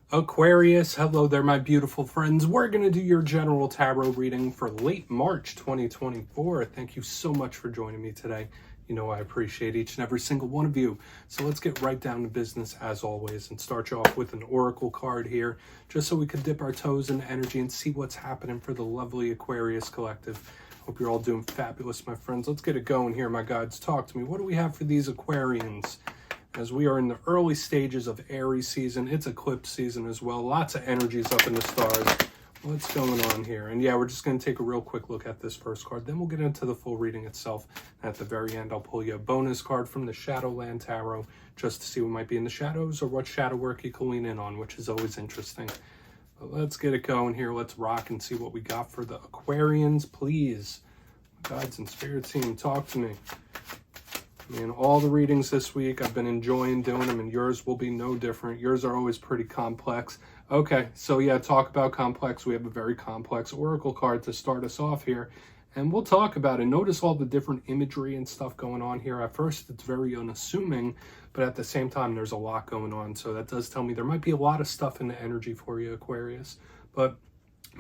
Aquarius, hello there, my beautiful friends. We're going to do your general tarot reading for late March 2024. Thank you so much for joining me today. You know I appreciate each and every single one of you. So let's get right down to business as always and start you off with an oracle card here, just so we can dip our toes in energy and see what's happening for the lovely Aquarius collective. Hope you're all doing fabulous, my friends. Let's get it going here, my guides. Talk to me. What do we have for these Aquarians? As we are in the early stages of Aries season, it's eclipse season as well. Lots of energies up in the stars. What's going on here? And yeah, we're just going to take a real quick look at this first card. Then we'll get into the full reading itself. At the very end, I'll pull you a bonus card from the Shadowland Tarot just to see what might be in the shadows or what shadow work you can lean in on, which is always interesting. But let's get it going here. Let's rock and see what we got for the Aquarians, please. Guides and spirit team, talk to me. Man, all the readings this week, I've been enjoying doing them, and yours will be no different. Yours are always pretty complex. Okay, so yeah, talk about complex. We have a very complex oracle card to start us off here, and we'll talk about it. Notice all the different imagery and stuff going on here. At first, it's very unassuming, but at the same time, there's a lot going on. So that does tell me there might be a lot of stuff in the energy for you, Aquarius. But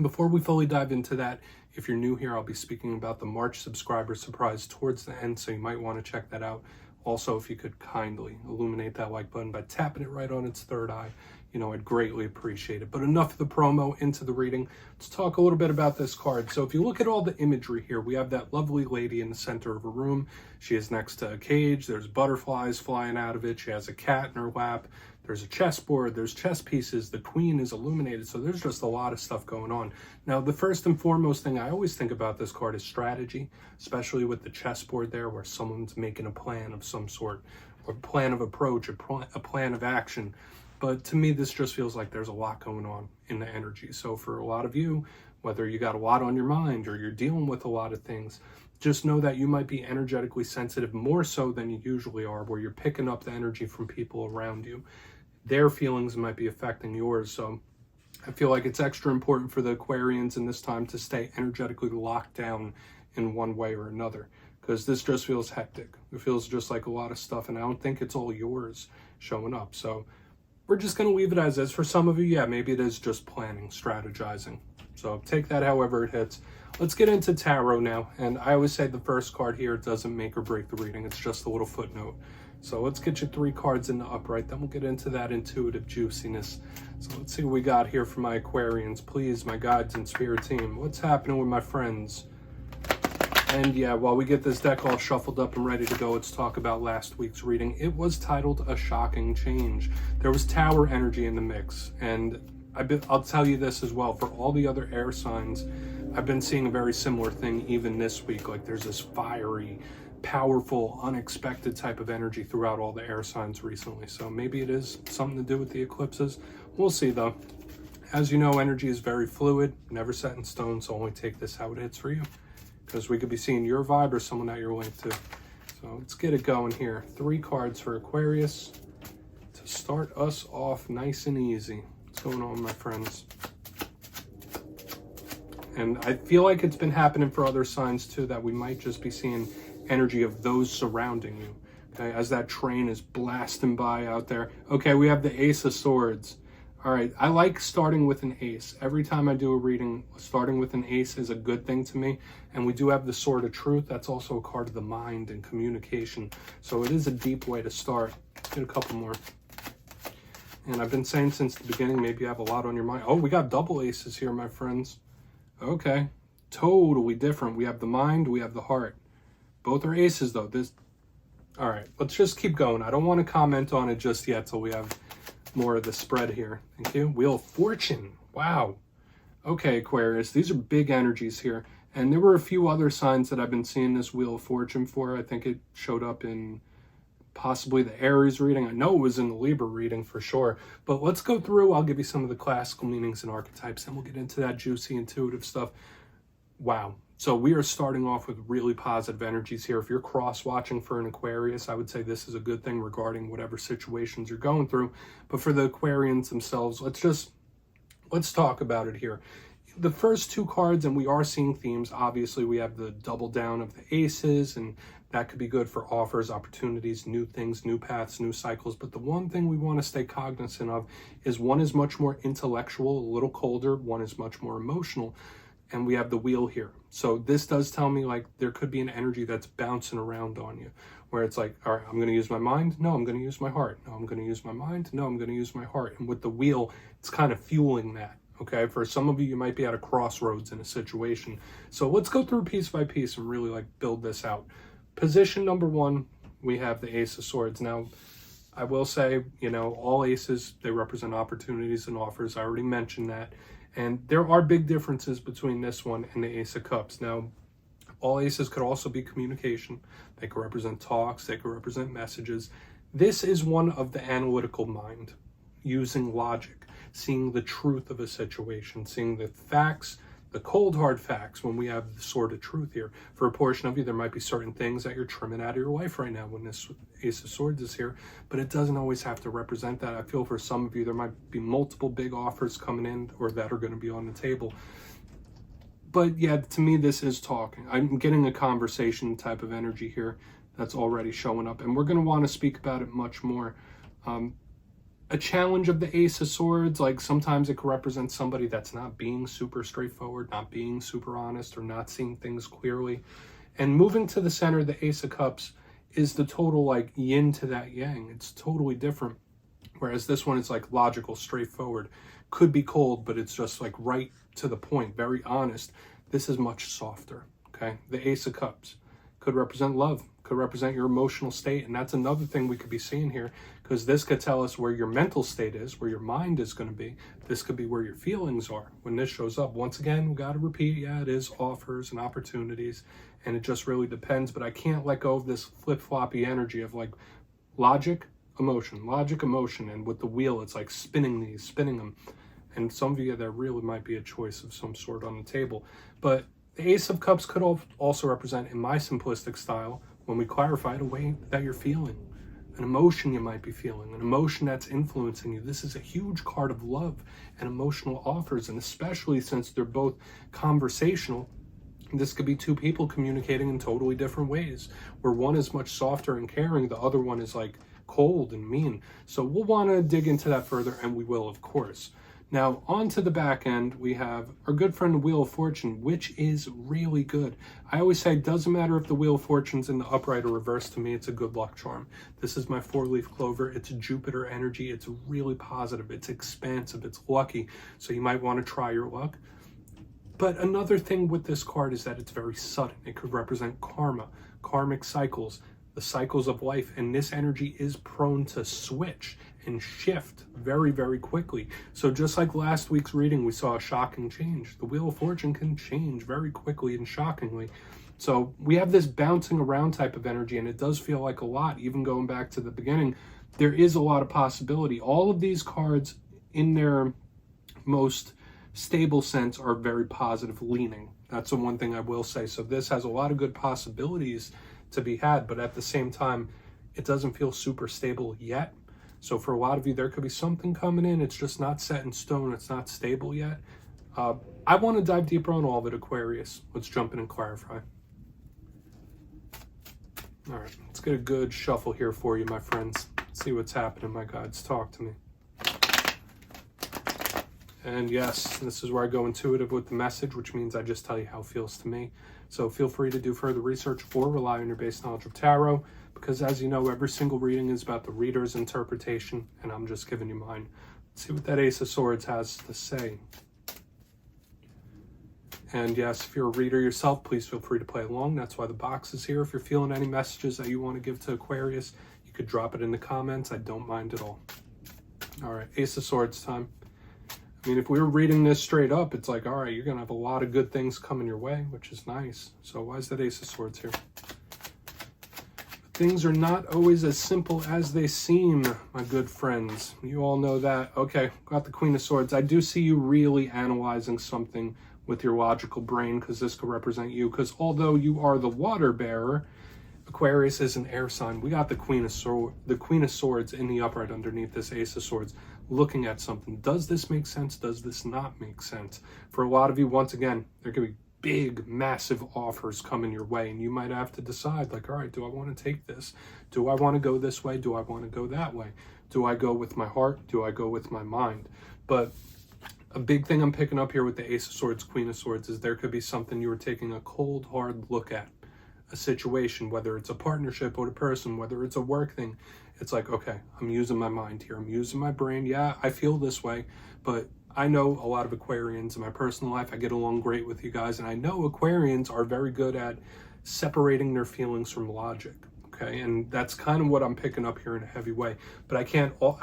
before we fully dive into that, if you're new here, I'll be speaking about the March subscriber surprise towards the end, so you might want to check that out. Also, if you could kindly illuminate that like button by tapping it right on its third eye, you know, I'd greatly appreciate it. But enough of the promo, into the reading. Let's talk a little bit about this card. So if you look at all the imagery here, we have that lovely lady in the center of a room. She is next to a cage. There's butterflies flying out of it. She has a cat in her lap. There's a chessboard, there's chess pieces, the queen is illuminated, so there's just a lot of stuff going on. Now, the first and foremost thing I always think about this card is strategy, especially with the chessboard there where someone's making a plan of some sort, or a plan of approach, a plan of action. But to me, this just feels like there's a lot going on in the energy. So for a lot of you, whether you got a lot on your mind or you're dealing with a lot of things, just know that you might be energetically sensitive more so than you usually are, where you're picking up the energy from people around you. Their feelings might be affecting yours. So I feel like it's extra important for the Aquarians in this time to stay energetically locked down in one way or another, because this just feels hectic. It feels just like a lot of stuff, and I don't think it's all yours showing up. So we're just going to leave it as is. For some of you, yeah, maybe it is just planning, strategizing. So take that however it hits. Let's get into tarot now. And I always say the first card here doesn't make or break the reading. It's just a little footnote. So let's get you 3 cards in the upright. Then we'll get into that intuitive juiciness. So let's see what we got here for my Aquarians. Please, my guides and spirit team. What's happening with my friends? And yeah, while we get this deck all shuffled up and ready to go, let's talk about last week's reading. It was titled A Shocking Change. There was tower energy in the mix. And I'll tell you this as well. For all the other air signs, I've been seeing a very similar thing even this week. Like there's this fiery, powerful, unexpected type of energy throughout all the air signs recently. So maybe it is something to do with the eclipses. We'll see though. As you know, energy is very fluid, never set in stone, so only take this how it hits for you, because we could be seeing your vibe or someone that you're linked to. So let's get it going here. 3 cards for Aquarius to start us off nice and easy. What's going on, my friends? And I feel like it's been happening for other signs too, that we might just be seeing energy of those surrounding you, okay, as that train is blasting by out there. Okay, we have the Ace of Swords. All right, I like starting with an ace. Every time I do a reading, starting with an ace is a good thing to me. And we do have the Sword of Truth. That's also a card of the mind and communication. So it is a deep way to start. Get a couple more. And I've been saying since the beginning, maybe you have a lot on your mind. Oh, we got double aces here, my friends. Okay, totally different. We have the mind, we have the heart. Both are aces though. All right, let's just keep going. I don't want to comment on it just yet till we have more of the spread here. Thank you. Wheel of Fortune. Wow. Okay, Aquarius, these are big energies here. And there were a few other signs that I've been seeing this Wheel of Fortune for. I think it showed up in possibly the Aries reading. I know it was in the Libra reading for sure. But let's go through. I'll give you some of the classical meanings and archetypes, and we'll get into that juicy, intuitive stuff. Wow. So we are starting off with really positive energies here. If you're cross-watching for an Aquarius, I would say this is a good thing regarding whatever situations you're going through. But for the Aquarians themselves, let's talk about it here. the first two cards, and we are seeing themes. Obviously, we have the double down of the aces, and that could be good for offers, opportunities, new things, new paths, new cycles. But the one thing we want to stay cognizant of is one is much more intellectual, a little colder, one is much more emotional, and we have the wheel here. So this does tell me like there could be an energy that's bouncing around on you, where it's like, all right, I'm going to use my mind. No, I'm going to use my heart. No, I'm going to use my mind. No, I'm going to use my heart. And with the wheel, it's kind of fueling that. Okay, for some of you, you might be at a crossroads in a situation. So let's go through piece by piece and really like build this out. Position number one, we have the Ace of Swords. Now, I will say, you know, all aces, they represent opportunities and offers. I already mentioned that. And there are big differences between this one and the Ace of Cups. Now, all aces could also be communication. They could represent talks. They could represent messages. This is one of the analytical mind, using logic, seeing the truth of a situation, seeing the facts, the cold hard facts when we have the sword of truth here. For a portion of you, there might be certain things that you're trimming out of your life right now when this Ace of Swords is here, but it doesn't always have to represent that. I feel for some of you, there might be multiple big offers coming in or that are going to be on the table. But yeah, to me, this is talking. I'm getting a conversation type of energy here that's already showing up, and we're going to want to speak about it much more. A challenge of the Ace of Swords, like sometimes it could represent somebody that's not being super straightforward, not being super honest, or not seeing things clearly. And moving to the center, the Ace of Cups is the total like yin to that yang. It's totally different. Whereas this one is like logical, straightforward. Could be cold, but it's just like right to the point, very honest. This is much softer, okay? The Ace of Cups could represent love, could represent your emotional state. And that's another thing we could be seeing here, because this could tell us where your mental state is, where your mind is going to be. This could be where your feelings are when this shows up. Once again, we got to repeat, yeah, it is offers and opportunities, and it just really depends. But I can't let go of this flip-floppy energy of like logic, emotion, and with the wheel, it's like spinning them. And some of you, there really might be a choice of some sort on the table. But the Ace of Cups could also represent, in my simplistic style, when we clarify it, a way that you're feeling, an emotion you might be feeling, an emotion that's influencing you. This is a huge card of love and emotional offers, and especially since they're both conversational, this could be two people communicating in totally different ways, where one is much softer and caring, the other one is like cold and mean. So we'll want to dig into that further, and we will, of course. Now, on to the back end, we have our good friend, the Wheel of Fortune, which is really good. I always say, it doesn't matter if the Wheel of Fortune's in the upright or reverse. To me, it's a good luck charm. This is my 4-leaf clover. It's Jupiter energy. It's really positive. It's expansive. It's lucky. So you might want to try your luck. But another thing with this card is that it's very sudden. It could represent karma, karmic cycles, the cycles of life. And this energy is prone to switch and shift very, very quickly. So just like last week's reading, we saw a shocking change. The Wheel of Fortune can change very quickly and shockingly. So we have this bouncing around type of energy, and it does feel like a lot. Even going back to the beginning, there is a lot of possibility. All of these cards, in their most stable sense, are very positive leaning. That's the one thing I will say. So this has a lot of good possibilities to be had, but at the same time, it doesn't feel super stable yet. So for a lot of you, there could be something coming in. It's just not set in stone. It's not stable yet. I want to dive deeper on all of it, Aquarius. Let's jump in and clarify. All right, let's get a good shuffle here for you, my friends. Let's see what's happening, my guides. Talk to me. And yes, this is where I go intuitive with the message, which means I just tell you how it feels to me. So feel free to do further research or rely on your base knowledge of tarot, because as you know, every single reading is about the reader's interpretation, and I'm just giving you mine. Let's see what that Ace of Swords has to say. And yes, if you're a reader yourself, please feel free to play along. That's why the box is here. If you're feeling any messages that you want to give to Aquarius, you could drop it in the comments. I don't mind at all. All right, Ace of Swords time. I mean, if we were reading this straight up, it's like, all right, you're going to have a lot of good things coming your way, which is nice. So why is that Ace of Swords here? Things are not always as simple as they seem, my good friends. You all know that. Okay, got the Queen of Swords. I do see you really analyzing something with your logical brain, because this could represent you. Because although you are the water bearer, Aquarius is an air sign. We got the Queen of Swords in the upright underneath this Ace of Swords. looking at something. Does this make sense? Does this not make sense? For a lot of you, once again, there could be big, massive offers coming your way, and you might have to decide, like, all right, do I want to take this? Do I want to go this way? Do I want to go that way? Do I go with my heart? Do I go with my mind? But a big thing I'm picking up here with the Ace of Swords, Queen of Swords, is there could be something you were taking a cold, hard look at. A situation, whether it's a partnership with a person, whether it's a work thing. It's like, okay, I'm using my mind here. I'm using my brain. Yeah, I feel this way, but I know a lot of Aquarians in my personal life. I get along great with you guys, and I know Aquarians are very good at separating their feelings from logic. Okay, and that's kind of what I'm picking up here in a heavy way. But I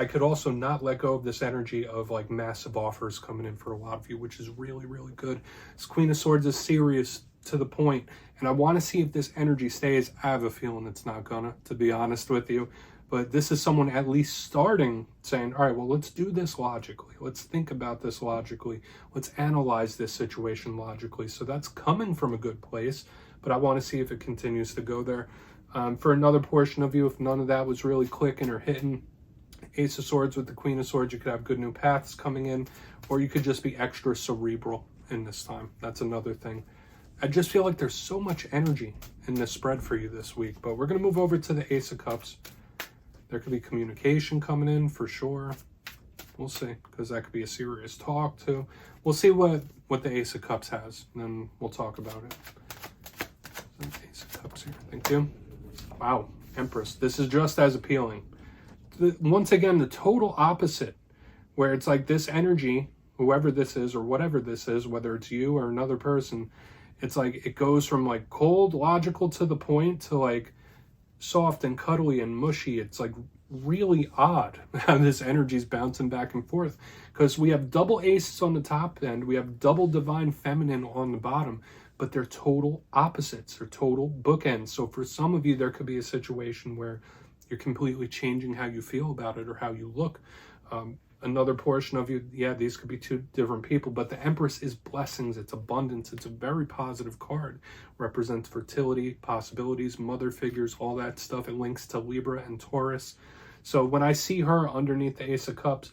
could also not let go of this energy of like massive offers coming in for a lot of you, which is really, really good. This Queen of Swords is serious to the point, and I want to see if this energy stays. I have a feeling it's not gonna, to be honest with you. But this is someone at least starting saying, all right, well, let's do this logically. Let's think about this logically. Let's analyze this situation logically. So that's coming from a good place, but I want to see if it continues to go there. For another portion of you, if none of that was really clicking or hitting, Ace of Swords with the Queen of Swords, you could have good new paths coming in, or you could just be extra cerebral in this time. That's another thing. I just feel like there's so much energy in this spread for you this week, but we're going to move over to the Ace of Cups. There could be communication coming in for sure. We'll see, because that could be a serious talk too. We'll see what the Ace of Cups has, and then we'll talk about it. Ace of Cups here. Thank you. Wow, Empress. This is just as appealing. Once again, the total opposite, where it's like this energy, whoever this is or whatever this is, whether it's you or another person, it's like it goes from like cold, logical to the point to like soft and cuddly and mushy. It's like really odd how this energy is bouncing back and forth, because we have double aces on the top end, we have double divine feminine on the bottom, but they're total opposites, they're total bookends. So for some of you, there could be a situation where you're completely changing how you feel about it or how you look. Another portion of you, yeah, these could be two different people, but the Empress is blessings, it's abundance, it's a very positive card. Represents fertility, possibilities, mother figures, all that stuff. It links to Libra and Taurus. So when I see her underneath the Ace of Cups,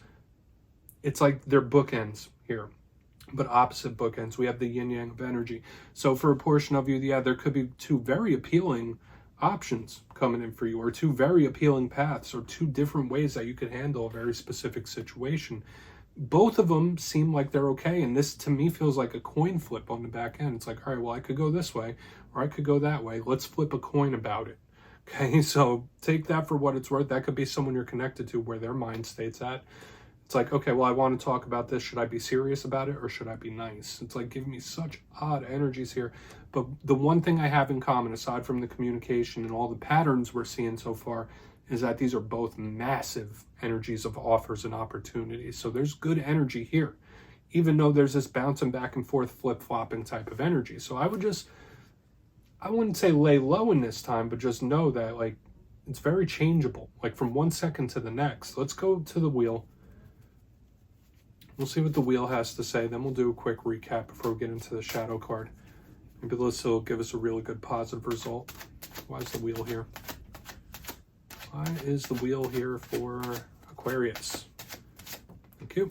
it's like they're bookends here, but opposite bookends. We have the yin yang of energy. So for a portion of you, yeah, there could be two very appealing options coming in for you, or two very appealing paths, or two different ways that you could handle a very specific situation. Both of them seem like they're okay, and this to me feels like a coin flip on the back end. It's like, all right, well, I could go this way or I could go that way. Let's flip a coin about it. Okay, so take that for what it's worth. That could be someone you're connected to where their mind state's at. It's like, okay, well, I want to talk about this. Should I be serious about it or should I be nice? It's like giving me such odd energies here. But the one thing I have in common, aside from the communication and all the patterns we're seeing so far, is that these are both massive energies of offers and opportunities. So there's good energy here, even though there's this bouncing back and forth, flip-flopping type of energy. So I wouldn't say lay low in this time, but just know that like it's very changeable, like from 1 second to the next. Let's go to the wheel. We'll see what the wheel has to say. Then we'll do a quick recap before we get into the shadow card. Maybe this will give us a really good positive result. Why is the wheel here? Why is the wheel here for Aquarius? Thank you.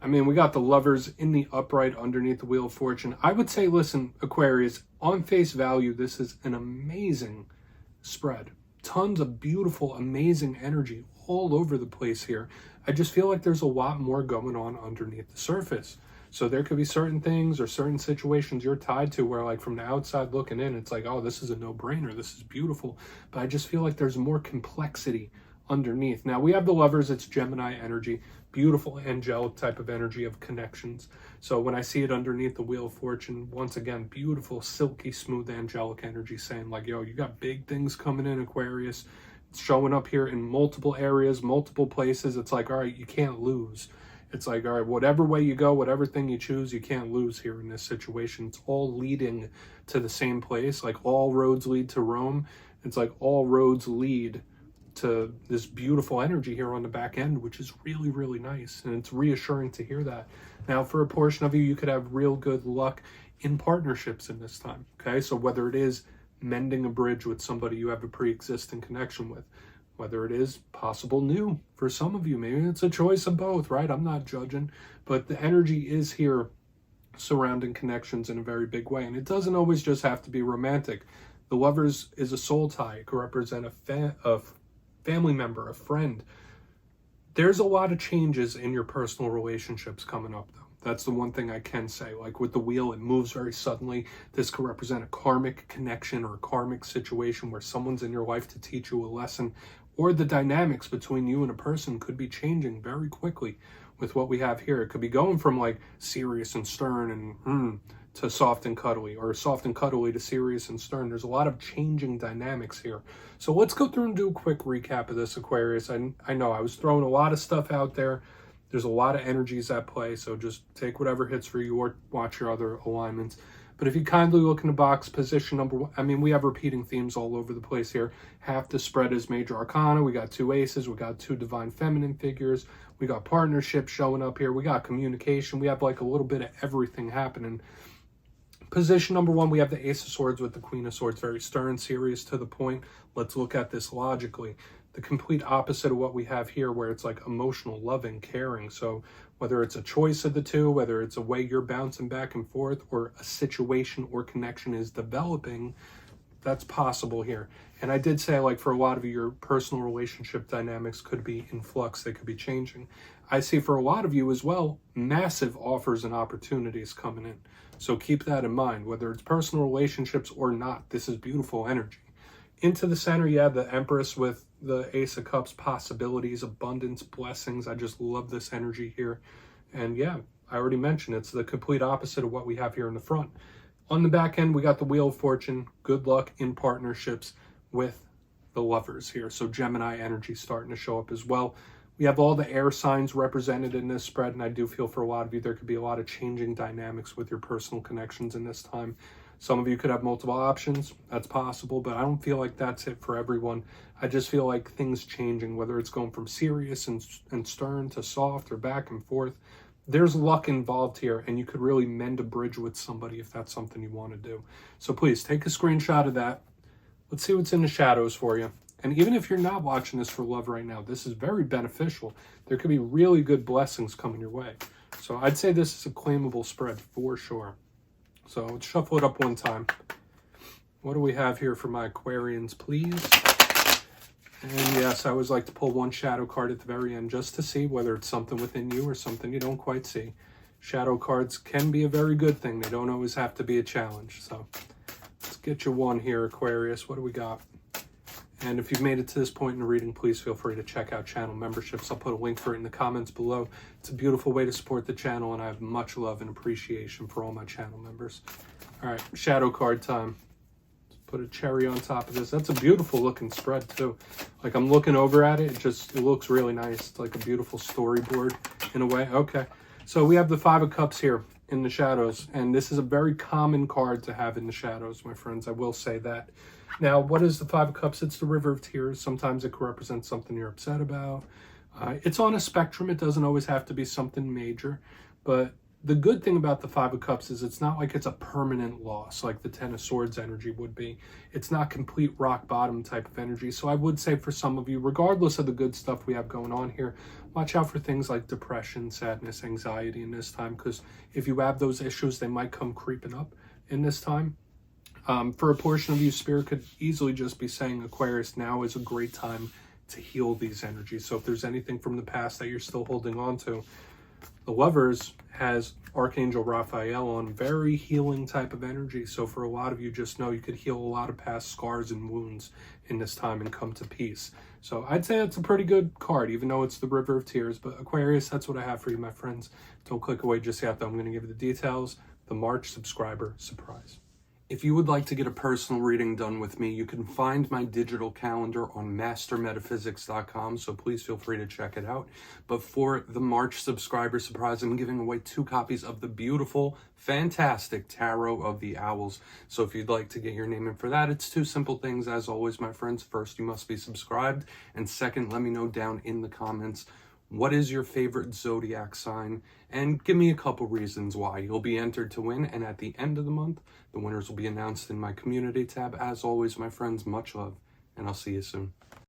I mean, we got the Lovers in the upright underneath the Wheel of Fortune. I would say, listen, Aquarius, on face value, this is an amazing spread. Tons of beautiful, amazing energy all over the place here. I just feel like there's a lot more going on underneath the surface. So there could be certain things or certain situations you're tied to where like from the outside looking in, it's like, oh, this is a no-brainer. This is beautiful. But I just feel like there's more complexity underneath. Now we have the Lovers, it's Gemini energy, beautiful angelic type of energy of connections. So when I see it underneath the Wheel of Fortune, once again, beautiful, silky, smooth, angelic energy saying like, yo, you got big things coming in, Aquarius. It's showing up here in multiple areas, multiple places. It's like, all right, you can't lose. It's like, all right, whatever way you go, whatever thing you choose, you can't lose here in this situation. It's all leading to the same place. Like all roads lead to Rome. It's like all roads lead to this beautiful energy here on the back end, which is really, really nice. And it's reassuring to hear that. Now, for a portion of you, you could have real good luck in partnerships in this time. Okay, so whether it is mending a bridge with somebody you have a pre-existing connection with, whether it is possible new for some of you. Maybe it's a choice of both, right? I'm not judging, but the energy is here surrounding connections in a very big way. And it doesn't always just have to be romantic. The Lovers is a soul tie. It could represent a family member, a friend. There's a lot of changes in your personal relationships coming up, though. That's the one thing I can say. Like with the wheel, it moves very suddenly. This could represent a karmic connection or a karmic situation where someone's in your life to teach you a lesson, or the dynamics between you and a person could be changing very quickly with what we have here. It could be going from like serious and stern and to soft and cuddly, or soft and cuddly to serious and stern. There's a lot of changing dynamics here. So let's go through and do a quick recap of this, Aquarius. I know I was throwing a lot of stuff out there. There's a lot of energies at play, so just take whatever hits for you or watch your other alignments. But if you kindly look in the box, position number one, I mean, we have repeating themes all over the place here. Half the spread is major arcana. We got 2 aces. We got 2 divine feminine figures. We got partnerships showing up here. We got communication. We have like a little bit of everything happening. Position number one, we have the Ace of Swords with the Queen of Swords. Very stern, serious, to the point. Let's look at this logically. The complete opposite of what we have here, where it's like emotional, loving, caring. So whether it's a choice of the two, whether it's a way you're bouncing back and forth, or a situation or connection is developing, that's possible here. And I did say, like, for a lot of you, your personal relationship dynamics could be in flux. They could be changing. I see for a lot of you as well, massive offers and opportunities coming in. So keep that in mind, whether it's personal relationships or not. This is beautiful energy. Into the center, you have the Empress with the Ace of Cups, possibilities, abundance, blessings. I just love this energy here. And yeah, I already mentioned it's the complete opposite of what we have here in the front. On the back end, we got the Wheel of Fortune. Good luck in partnerships with the Lovers here. So Gemini energy starting to show up as well. We have all the air signs represented in this spread, and I do feel for a lot of you, there could be a lot of changing dynamics with your personal connections in this time. Some of you could have multiple options. That's possible, but I don't feel like that's it for everyone. I just feel like things changing, whether it's going from serious and stern to soft or back and forth. There's luck involved here, and you could really mend a bridge with somebody if that's something you want to do. So please take a screenshot of that. Let's see what's in the shadows for you. And even if you're not watching this for love right now, this is very beneficial. There could be really good blessings coming your way. So I'd say this is a claimable spread for sure. So let's shuffle it up one time. What do we have here for my Aquarians, please? And yes, I always like to pull one shadow card at the very end just to see whether it's something within you or something you don't quite see. Shadow cards can be a very good thing. They don't always have to be a challenge. So let's get you one here, Aquarius. What do we got? And if you've made it to this point in the reading, please feel free to check out channel memberships. I'll put a link for it in the comments below. It's a beautiful way to support the channel, and I have much love and appreciation for all my channel members. All right, shadow card time. Let's put a cherry on top of this. That's a beautiful looking spread too. Like, I'm looking over at it. It looks really nice. It's like a beautiful storyboard in a way. Okay, so we have the Five of Cups here in the shadows, and this is a very common card to have in the shadows, my friends. I will say that. Now, what is the Five of Cups? It's the River of Tears. Sometimes it can represent something you're upset about. It's on a spectrum. It doesn't always have to be something major. But the good thing about the Five of Cups is it's not like it's a permanent loss like the Ten of Swords energy would be. It's not complete rock bottom type of energy. So I would say for some of you, regardless of the good stuff we have going on here, watch out for things like depression, sadness, anxiety in this time. Because if you have those issues, they might come creeping up in this time. For a portion of you, Spirit could easily just be saying, Aquarius, now is a great time to heal these energies. So if there's anything from the past that you're still holding on to, the Lovers has Archangel Raphael on, very healing type of energy. So for a lot of you, just know you could heal a lot of past scars and wounds in this time and come to peace. So I'd say it's a pretty good card, even though it's the River of Tears. But Aquarius, that's what I have for you, my friends. Don't click away just yet, though. I'm going to give you the details. The March subscriber surprise. If you would like to get a personal reading done with me, you can find my digital calendar on mastermetaphysics.com, so please feel free to check it out. But for the March subscriber surprise, I'm giving away 2 copies of the beautiful, fantastic Tarot of the Owls. So if you'd like to get your name in for that, it's 2 simple things, as always, my friends. First, you must be subscribed, and second, let me know down in the comments, what is your favorite zodiac sign? And give me a couple reasons why. You'll be entered to win, and at the end of the month, the winners will be announced in my community tab. As always, my friends, much love, and I'll see you soon.